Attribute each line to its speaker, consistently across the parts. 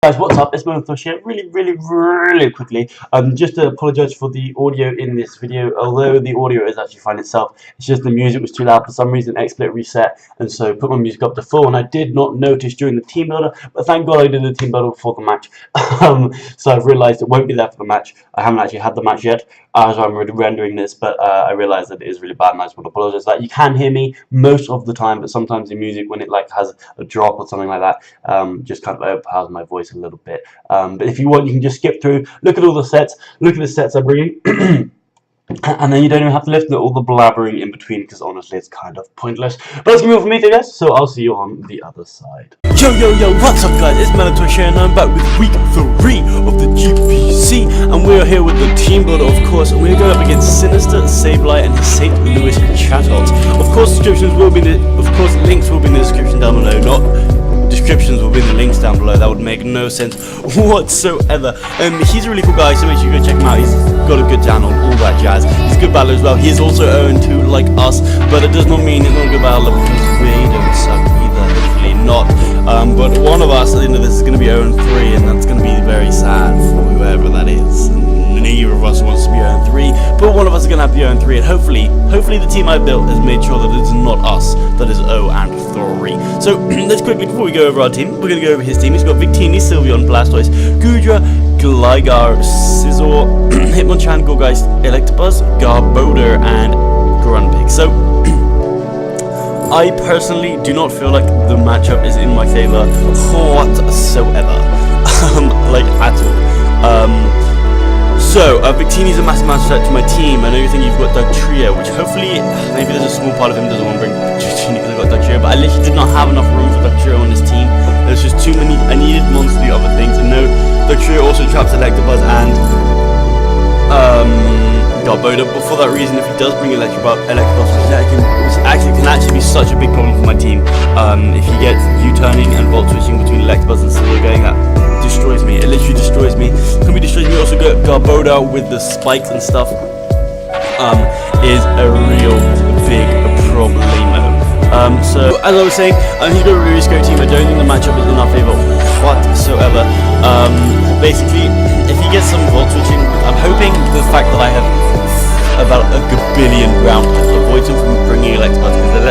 Speaker 1: Guys, what's up? It's Melontosh here. Really quickly, just to apologise for the audio in this video. Although the audio is actually fine itself, it's just the music was too loud for some reason. XSplit reset, and so put my music up to full. And I did not notice during the team builder, but thank God I did the team builder before the match. So I've realised it won't be there for the match. I haven't actually had the match yet as I'm rendering this, but I realised that it is really bad, and I just want to apologise for that. You can hear me most of the time, but sometimes the music, when it like has a drop or something like that, just kind of overpowers my voice a little bit. But if you want, you can just skip through, look at all the sets, look at the sets I'm bringing. And then you don't even have to listen to all the blabbering in between, because honestly it's kind of pointless. But that's gonna be all for me today, guys, so I'll see you on the other side.
Speaker 2: Yo, what's up guys, it's Melontosh here, and I'm back with week 3 of the GPC, and we're here with the team builder, of course, and we're going up against Sinister, Sableye, and his St. Louis Chatots. Of course, descriptions will be in the, links will be in the description down below, descriptions will be in the links down below. That would make no sense whatsoever. He's a really cool guy, so make sure you go check him out. He's got a good channel, all that jazz. He's a good battler as well. He is also 0-2 like us, but it does not mean he's not a good battler because we don't suck either. Hopefully not. But one of us at the end of this is going to be 0-3, and that's going to be very sad for whoever that is. And neither of us wants to be 0-3, but one of us is going to have to be 0-3, and hopefully the team I built has made sure that it's not us that is 0-3. So let's quickly, before we go over our team, we're going to go over his team. He's got Victini, Sylveon, Blastoise, Goodra, Gligar, Scizor, Hitmonchan, Gourgeist, Electabuzz, Garbodor, and Grunpig. So I personally do not feel like the matchup is in my favour whatsoever, like at all. So, Victini's a massive threat to my team. I know you think you've got Dugtrio, which hopefully, maybe there's a small part of him doesn't want to bring Victini because I've got Dugtrio, but I literally did not have enough room for Dugtrio on his team. There's just too many. I needed mons to do other things, and no, Dugtrio also traps Electabuzz and Garbodor, but for that reason, if he does bring Electabuzz, which actually can be such a big problem for my team, if he gets U-turning and Volt switching between Electabuzz and Scizor going, that destroys me. It literally destroys me. Completely destroys me. Also got Garbodor with the spikes and stuff. Is a real big problemo. So as I was saying, he's got a really scary team. I don't think the matchup is in our favour whatsoever. Basically, if he gets some Volt switching, I'm hoping the fact that I have about a gabillion ground types avoids him from bringing Electabuzz, because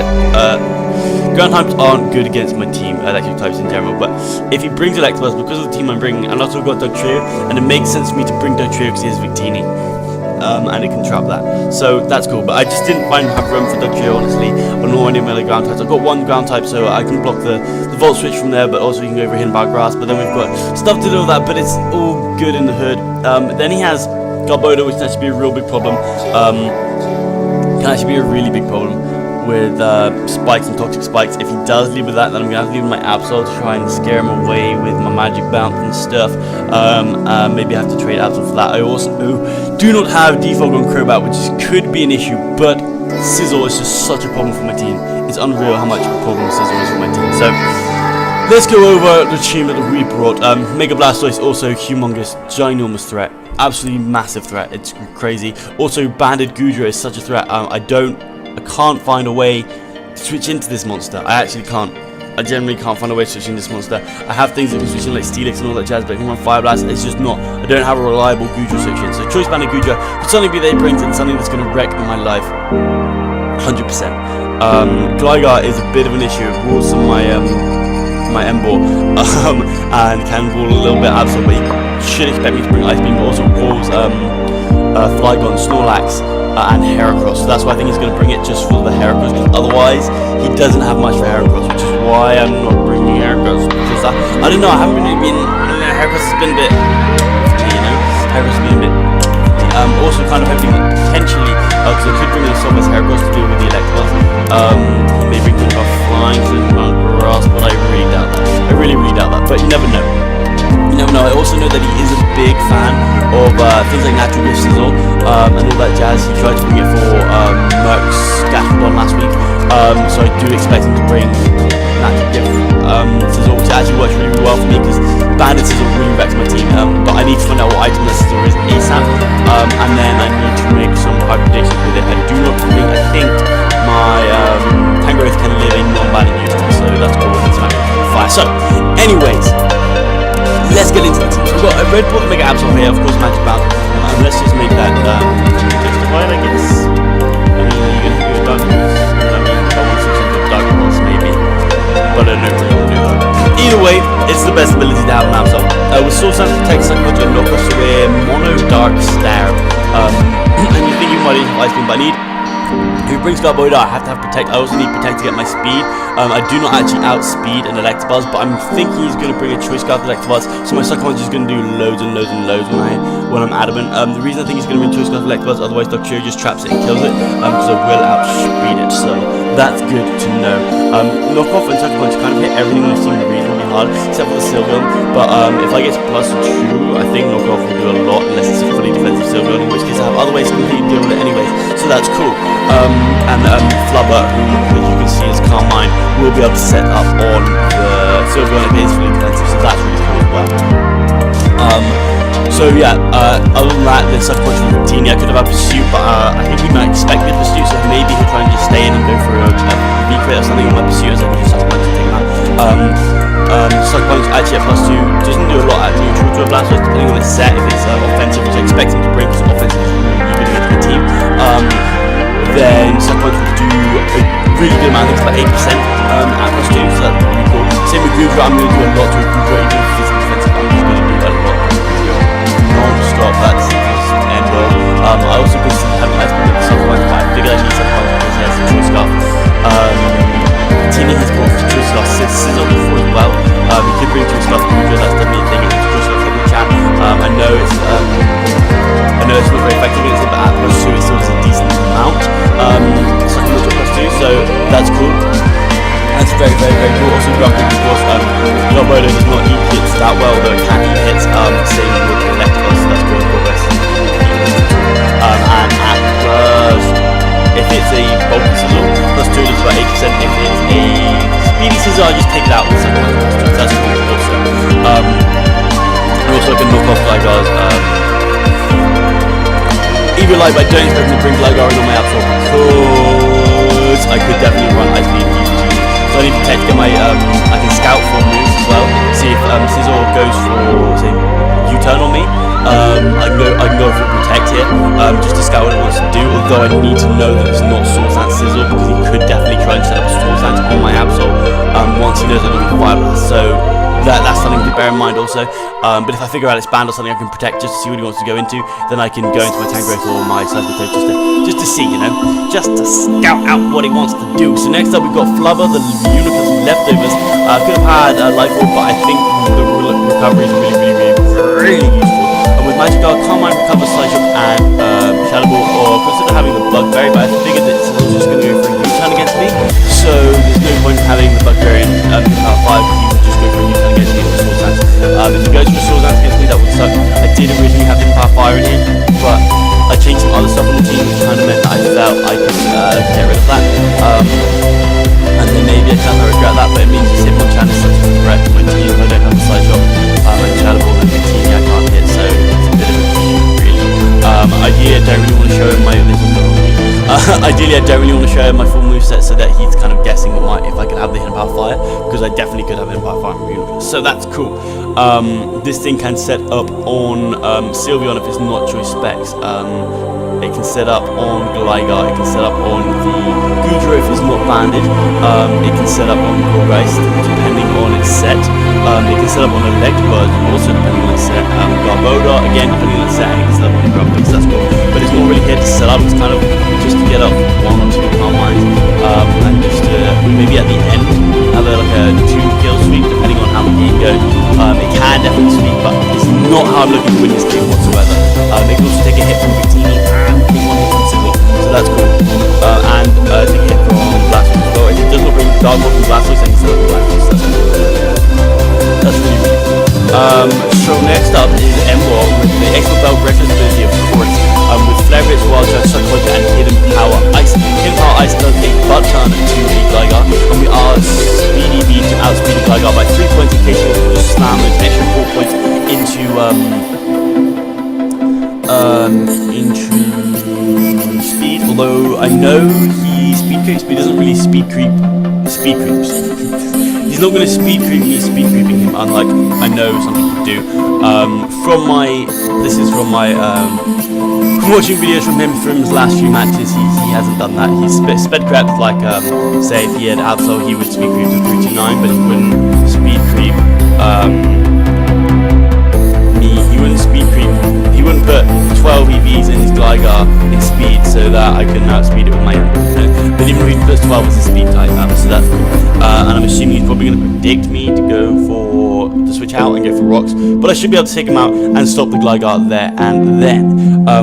Speaker 2: ground types aren't good against my team, electric types in general, but if he brings Electabuzz, because of the team I'm bringing, and also got Dugtrio, and it makes sense for me to bring Dugtrio because he has Victini, and it can trap that, so that's cool. But I just didn't have room for Dugtrio, honestly, or nor any of my other ground types. I've got one ground type, so I can block the Volt Switch from there, but also you can go over Hidden Bar Grass, but then we've got stuff to do with that, but it's all good in the hood. Then he has Garbodor, which can actually be a real big problem, can actually be a really big problem with spikes and toxic spikes. If he does leave with that, then I'm going to have to leave my Absol to try and scare him away with my magic bounce and stuff. Maybe I have to trade Absol for that. I also do not have defog on Crobat, which could be an issue, but Scizor is just such a problem for my team. It's unreal how much of a problem Scizor is for my team. So let's go over the team that we brought. Mega Blastoise, also humongous, ginormous threat. Absolutely massive threat. It's crazy. Also, Banded Goodra is such a threat. I can't find a way to switch into this monster. I actually can't. I generally can't find a way to switch into this monster. I have things that can switch in like Steelix and all that jazz, but I can run Fire Blast. It's just not. I don't have a reliable Goodra switch in. So Choice Banded Goodra could suddenly be that he brings in something that's going to wreck my life. 100%. Gligar is a bit of an issue. It rules some my Emboar and can rule a little bit Absol, but you should expect me to bring Ice Beam, but also rules Flygon, Snorlax, and Heracross. So that's why I think he's going to bring it just for the Heracross, because otherwise he doesn't have much for Heracross, which is why I'm not bringing Heracross, because I don't know, I haven't really been, Heracross has been a bit, Heracross has been a bit, also kind of hoping that potentially, because I could bring in a Solvus Heracross to deal with the Electabuzz, maybe bring a Flying Grass, but I really doubt that. I really doubt that, but you never know. You never know. I also know that he is a big fan of things like Natural Gift Sizzle and all that jazz. He tried to bring it for Merc's Scatterbon last week, so I do expect him to bring Natural Gift Sizzle, which actually works really well for me because Banded Sizzle really wrecks my team. But I need to find out what item that Sizzle is ASAP, and then I need to make some high predictions with it. I do not think. I think my Tangrowth can live in non-banded YouTube, so that's all. Fire. So, anyways, let's going to put the Mega Absol here, of course, Magic Bounce. Let's just make that just divide, I guess. I mean, you're going to do a Dark Pulse. I mean, if I want to do a Dark Pulse, maybe. But I don't really want to do that. Either way, it's the best ability to have an Absol. With Soul Stance, Protect, Sucker Punch, and Knockoff, so we're Mono Dark Stare. And you think you might use Ice Beam, but I need. If he brings Garboda, I have to have Protect. I also need Protect to get my speed. I do not actually outspeed an Electabuzz, but I'm thinking he's going to bring a Choice Scarf Electabuzz, so my Sucker Punch is going to do loads and loads and loads when I'm adamant. The reason I think he's going to bring Choice Scarf Electabuzz, otherwise Dr. Show just traps it and kills it, because I will outspeed it, so that's good to know. Knockoff and Sucker Punch kind of hit everything that seems reasonably hard, except for the Sylveon, but if I get plus 2, I think Knockoff will do a lot, unless it's a fully defensive Sylveon, in which case I have other ways to completely deal with it anyways, so that's cool. And Flubber, who as you can see is Calm Mind, will be able to set up on the Sylveon if it is fully defensive, so that's really cool as well. So yeah, other than that, the Sucker Punch from Routine, I could have had Pursuit, but I think we might expect the Pursuit, so maybe he'll try and just stay in and go for a V-Crit or something on my Pursuit, as I can use Sucker Punch to take him out. Sucker Punch actually at +2 doesn't do a lot at neutral to a Blastoise, depending on its set. If it's offensive, which I expect him to bring, because offensive is really good against my team, then Sucker Punch will do a really good amount, I think it's about 8% at +2, so that's really cool. Same with Goodra, I'm going to do a lot to Goodra, even if it's defensive, I'm just going to do a lot non-stop, that's just end all. I also consider having Ice Beam with Sucker Punch, but I figured I need Sucker Punch because he has a Choice Scarf. Tini has gone for Choice Scarf Sizzle before as well. He could bring Choice Scarf Goodra, that's definitely a thing, it's Choice Scarf every chat. I know it's not very effective against it, but at +2 it still is a decent amount. Sucker Punch at +2, so that's cool. That's very, very, very cool. Also, Grumpy, of course, Garboda does not eat hits that well, though it can eat hits. Same with Electabuzz, so that's good progress. And at if it's a bulky Sizzle, +2 is about 8%. If it's a speedy Sizzle, I just take it out with Sucker Punch +2, so that's cool also. And also I can knock off Gligar's Eevee Light, but I don't expect him to bring Gligar in on my Absol, because I could definitely run Ice Beam easily. So I need to Protect to get my, I can Scout for moves as well, see if Sizzle goes for, say, U-turn on me. I can go for Protect here, just to scout what it wants to do, although I need to know that it's not Soul Stance Sizzle, because he could definitely try and set up a Soul Stance on my Absol, once he knows I'm going to be Fire Blast, so that's something to bear in mind also. But if I figure out it's banned or something I can Protect just to see what he wants to go into, then I can go into my Tangrowth or my Seismitoad just to see, you know, just to scout out what he wants to do. So next up we've got Flubber, the Unicus Leftovers. I could have had Life Orb, but I think the recovery is really useful. With Magic Guard, Calm Mind, Recover, Side Shock, and Shadow Ball, or consider having the Bugberry, but I figured that Sizzle's just going to go for a U-turn against me, so there's no point in having the Bugberry in Power 5, he would just go for a U-turn against me with Soul Stance. If he goes for Soul Stance against me, that would suck. I did originally have him Power Fire in here, but I changed some other stuff on the team, which kind of meant that I felt I could get rid of that. And then maybe I can't regret that, but it means the Simple Chan is such a threat to my team if I don't have the Side Shock. And Shadow Ball and the team I can't hit, so it's a bit of a issue, really. Ideally, I don't really want to show him my ideally, I don't really want to show him my full moveset so that he's kind of guessing if I could have the Hidden Power Fire, because I definitely could have Hidden Power Fire from Unicus, so that's cool. This thing can set up on Sylveon if it's not Choice Specs. It can set up on Gligar, it can set up on the Goodra if it's not banded, it can set up on Gourgeist depending on its set, it can set up on Electabuzz also depending on its set, Garboda again depending on its set, and it can set up on Grumpix, that's cool, but it's not really here to set up, it's kind of just to get up 1 or 2 Calm Minds, and just to maybe at the end have like a 2 kill sweep depending on how the game goes. It can definitely sweep, but it's not how I'm looking to win this game whatsoever. It can also take a hit from Victini and take 1 hit from Sizzle, so that's cool. And take a hit from Blastoise as well. If it does not bring Dark Ball from Blastoise, then it's not Blastoise, that's cool. That's really cool. So next up is M-Ball with the Extra Belt Breakfast ability, of course, with Flare Blitz, Wild Charge, Sucker Punch, and Hidden Power Ice. Hidden Power Ice does a butt ton to the Gligar, and we are Speedy B to outspeed the Gligar by 3 points in case you want to just slam an extra 4 points into speed, although I know he speed creeps, but he doesn't really speed creeps. He he's not going to speed creep me, speed creeping him, unlike I know some people do. This is from my watching videos from him from his last few matches. He hasn't done that. He's sped crept, like say if he had Absol, he would speed creep to 329, but he wouldn't speed creep me. He wouldn't speed creep. He wouldn't put 12 EVs in his Gligar in speed so that I could outspeed it with my own. But even if he puts 12 as a speed type, so that's cool. And I'm assuming he's probably going to predict me to switch out and go for rocks. But I should be able to take him out and stop the Gligar there and then,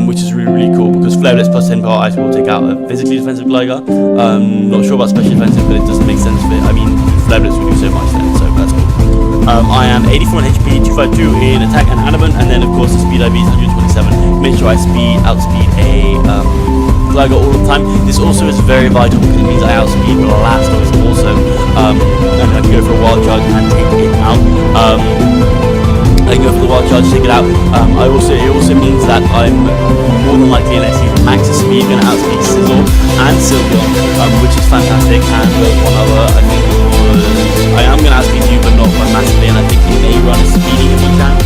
Speaker 2: which is really, really cool because Flare Blitz plus 10 power ice will take out a physically defensive Gligar. Not sure about special defensive, but it doesn't make sense for it. I mean, Flare Blitz will do so much then, so that's cool. I am 84 in HP, 252 in attack and adamant, and then of course the speed IV is 127. Make sure I outspeed a Gligar all the time. This also is very vital because it means I outspeed Blastoise also, and I can go for a wild charge and take it out. I can go for the wild charge, take it out. It also means that I'm more than likely, unless he's max speed, going to outspeed Sizzle and Sylveon, which is fantastic. And one other, I think I am going to outspeed you, but not by massively, and I think he may run a speeding if we can.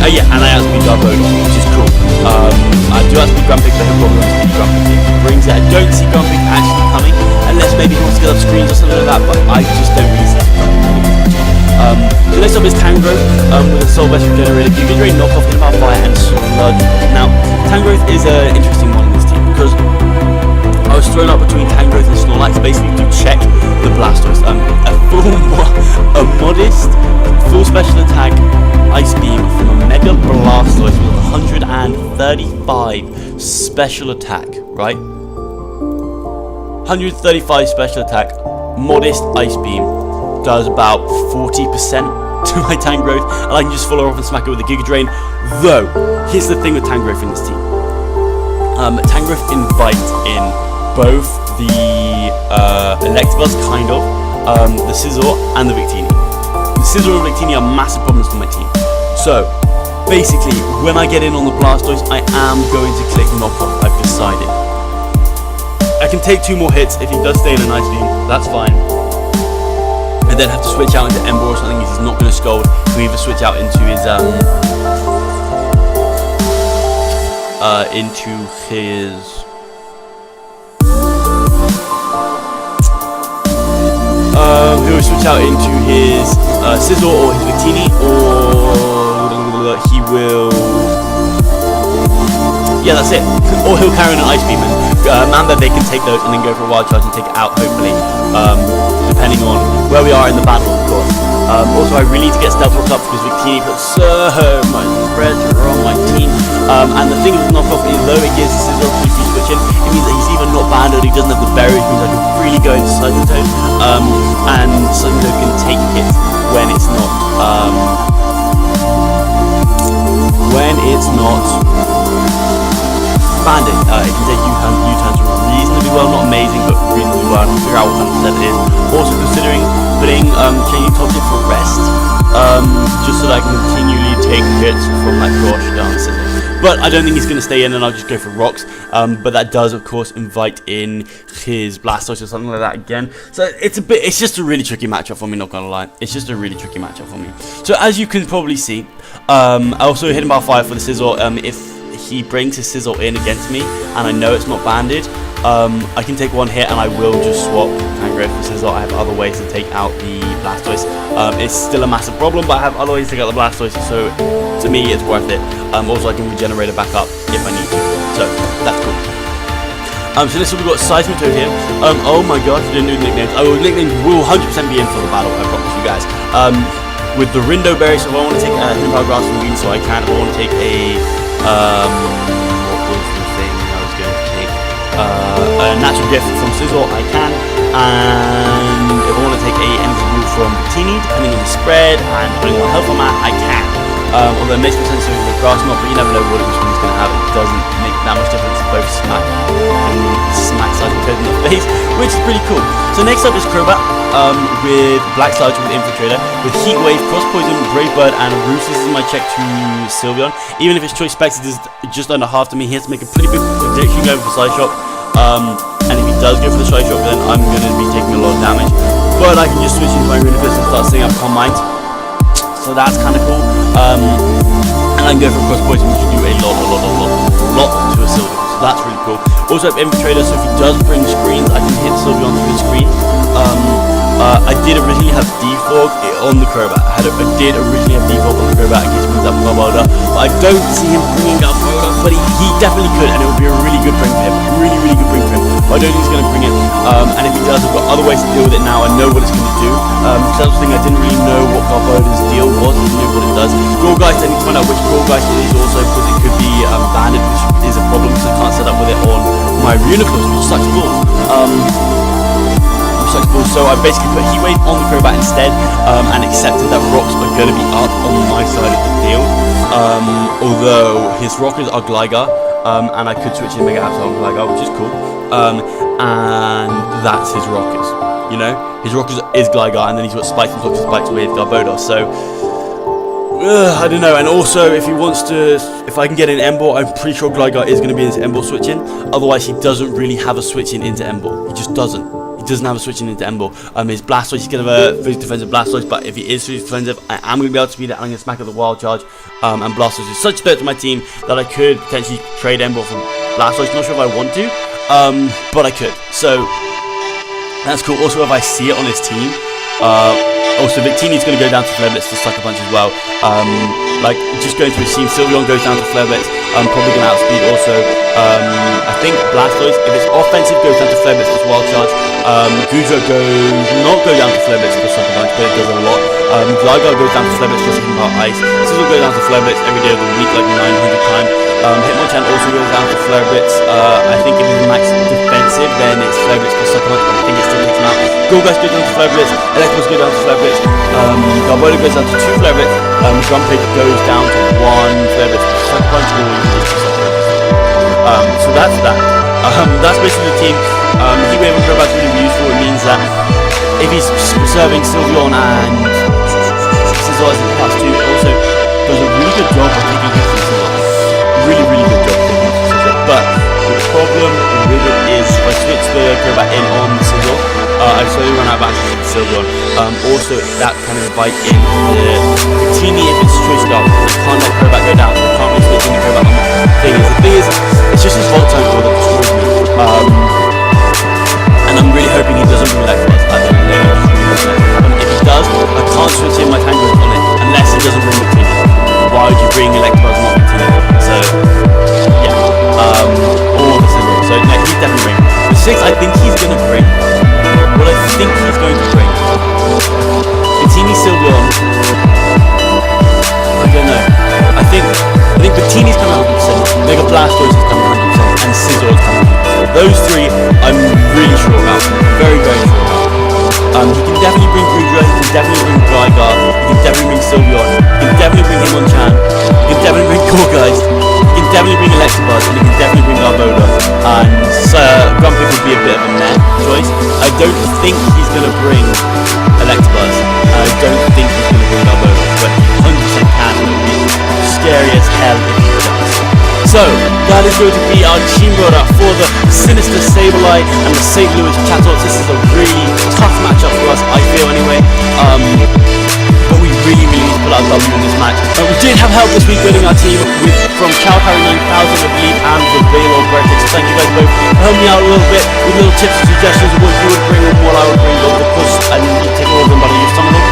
Speaker 2: Yeah, and I outspeed Garbodor, which is cool. I do outspeed Grumpig, but he'll probably outspeed Grumpig if he brings it. I don't see Grumpig actually coming, unless maybe he wants to get up screens or something like that, but I just don't really see it coming. So next up is Tangrowth with a Soul Best Regenerated Giga Drain, Knockoff, Inbound Fire, and Sludge. Now, Tangrowth is an interesting one in this team because I was thrown up between Tangrowth and Snorlax basically to check the Blastoise. A modest full special attack Ice Beam from a Mega Blastoise with 135 special attack, right? 135 special attack, modest Ice Beam does about 40% to my Tangrowth, and I can just follow off and smack it with a Giga Drain. Though, here's the thing with Tangrowth in this team. Tangrowth invite in both the Electabuzz, kind of, the Scizor, and the Victini. The Scizor and Victini are massive problems for my team. So, basically, when I get in on the Blastoise, I am going to click Knockoff, I've decided. I can take 2 more hits if he does stay in an Ice Beam, that's fine. And then have to switch out into Ember or something if he's not going to Scold. To either switch out into his he'll switch out into his Scizor or his Victini, or he will, yeah, that's it. Or he'll carry on an Ice Beam and Manda, they can take those and then go for a wild charge and take it out, hopefully, depending on where we are in the battle, of course. Also, I really need to get Stealth Rock up because Victini puts so much pressure on my team. And the thing with Knockoff is, though it gives Scizor a free switch in, it means that he's even not banded, he doesn't have the berry, which means I can really go into Sudden Toad. And Sudden Toad can take hits when it's not banded. It can take U-turns reasonably well, not amazing, but reasonably well. I'll figure out what kind of set it is. Also considering putting changing top tip for rest, just so that I can continually take hits from that gosh darn Scizor. But I don't think he's going to stay in, and I'll just go for rocks. But that does, of course, invite in his Blastoise or something like that again. So it's just a really tricky matchup for me, not gonna lie. It's just a really tricky matchup for me. So as you can probably see, I also hit him by fire for the Scizor. If he brings his Scizor in against me, and I know it's not banded, I can take 1 hit and I will just swap Tangrowth for Scizor. I have other ways to take out the Blastoise. It's still a massive problem, but I have other ways to take out the Blastoise, so to me it's worth it. Also I can regenerate it back up if I need to, so that's cool. So this we've got Seismitoad here. Oh my gosh, I didn't do nicknames. Nicknames will 100% be in for the battle, I promise you guys. With the Rindo Berry, so if I want to take a Hidden Power Grass from Green, so I can. If I want to take a what was the thing I was going to take? A Natural Gift from Scizor, I can. And if I want to take a Energy Ball from Victini, depending on the spread and depending on what health I'm at, I can. Although it makes more sense with the Grass Knot, but you never know which one he's going to have. It doesn't make that much difference. Both smack Seismitoad in the face, which is pretty cool. So next up is Crobat with Black Sludge with Infiltrator, with Heat Wave, Cross Poison, Brave Bird, and Roost. This is my check to Sylveon. Even if his choice specs is just under half to me, he has to make a pretty big prediction going for Side Shock. And if he does go for the Side Shock, then I'm going to be taking a lot of damage. but I can just switch into my Universe and start setting up Calm Mind. So that's kind of cool. And I can go for cross poison, which will do a lot to a Sylveon. So that's really cool. Also have Infiltrator, so if he does bring screens, I can hit Sylveon through the screen. I did originally have Defog on the Crobat. I did originally have Defog on the Crobat in case he brings up Garbodor, but I don't see him bringing up Garbodor, but he definitely could, and it would be a really good bring for him. Really good bring for him. But I don't think he's going to bring it, and if he does, I've got other ways to deal with it now. I know what it's going to do, because that's the thing, I didn't really know what Garbodor's deal was, I didn't know what it does. Gourgeist, I need to find out which Gourgeist it is also, because it could be banded, which is a problem, so I can't set up with it on my Universe, which sucks balls. So I basically put Heat Wave on the Crobat instead, and accepted that rocks are going to be up on my side of the field. Although his rockers are Gligar, and I could switch in Mega Absol on Gligar, which is cool. And that's his rockers. You know, his rockers is Gligar, and then he's got Spikes and Toxic Spikes with Garbodor. So I don't know. And also, if he wants to, if I can get an Emboar, I'm pretty sure Gligar is going to be in his Emboar switch in. Otherwise, he doesn't really have a switch in into Emboar. He just doesn't. Doesn't have a switching into Emboar. His Blastoise, he's going to have a physical defensive Blastoise, but if he is physical defensive, I am going to be able to speed it. I'm going to smack at the Wild Charge, and Blastoise is such a threat to my team that I could potentially trade Emboar for Blastoise. Not sure if I want to, but I could. So that's cool. Also, if I see it on his team, also Victini's going to go down to Flare Blitz to Sucker Punch as well. Like just going through his team, Sylveon goes down to Flare Blitz. Probably going to outspeed also. I think Blastoise, if it's offensive, goes down to Flare Blitz plus Wild Charge. Gudra not go down to Flare Blitz plus Sucker Punch, but it does a lot. Gligar goes down to Flare Blitz plus Second Part Ice. Sizzle goes down to Flare Blitz every day of the week, like 900 times. Hitmonchan also goes down to Flare Blitz. I think if he's max defensive, then it's Flare Blitz plus Sucker Punch, but I think it still takes him out. Gourgeist goes down to Flare Blitz. Electabuzz goes down to Flare Blitz. Garbodor goes down to 2 Flare Blitz. Grumpig goes down to 1 Flare Blitz plus Sucker Punch, or just Sucker Punch. So that's that. That's basically the team. Heat Wave and Crobat's really useful. It means that if he's serving Sylveon and Sizzle as his plus 2, it also does a really good job of taking hits from Sizzle. Really good job of taking hits from Sizzle. But the problem with it is if I switch the Crobat in on Sizzle, I slowly run out of access to the Sylveon. Also, that can invite in the Victini if it's choice down. I can't let Crobat go down. I can't really switch in the Crobat on the thing. The thing is, it's just his Volt Type core that destroys me. And I'm really hoping he doesn't bring Electabuzz. I don't know. If he does, I can't switch in my Tangrowth on it unless he doesn't bring Victini. Why would you bring Electabuzz and not Victini? So, yeah. Or the Sizzle. So, no, he's definitely bringing. The 6, I think he's going to bring. What I think he's going to bring. Victini Sylveon. I don't know. I think Victini's coming 100%. Mega Blastoise is coming 100%. And Sizzle is coming 100%. Those 3, I'm really sure about. Very sure about. He can definitely bring Gudra, he can definitely bring Gligar, he can definitely bring Sylveon, he can definitely bring Hitmonchan, he can definitely bring Gourgeist, he can definitely bring Electabuzz, and he can definitely bring Garbodor. And Grumpig would be a bit of a meh choice. I don't think he's going to bring Electabuzz. I don't think he's going to bring Garbodor, but he 100% can, and it would be scary as hell if he does. So, that is going to be our team builder for the Sinister Sableye and the St. Louis Chatots. This is a really tough matchup for us, I feel anyway. But we really need to pull out a W in this match. We did have help this week building our team from Calcarry 9000, I believe, and the Veil of Vertex. So thank you guys both for helping me out a little bit with little tips and suggestions of what you would bring and what I would bring. But of course, I didn't take all of them, but I used some of them.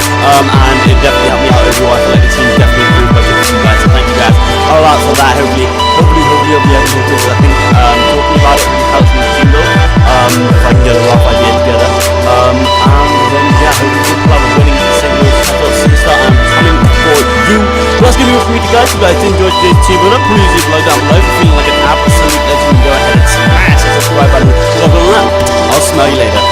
Speaker 2: And it definitely helped me out overall. I feel like the team definitely improved by you guys. So thank you guys all out for that. Hopefully you'll be able to do this. I think talking about it really helps me with team build. If I can get a rough idea together. And then yeah, hopefully we'll have a winning St. Louis Chatots Sinister. I'm coming for you. Well, that's gonna be all from me guys. If you guys did enjoy today's team builder, please leave a like down below. If you're feeling like an absolute legend, go ahead and smash the subscribe button. Other than that, I'll smell you later.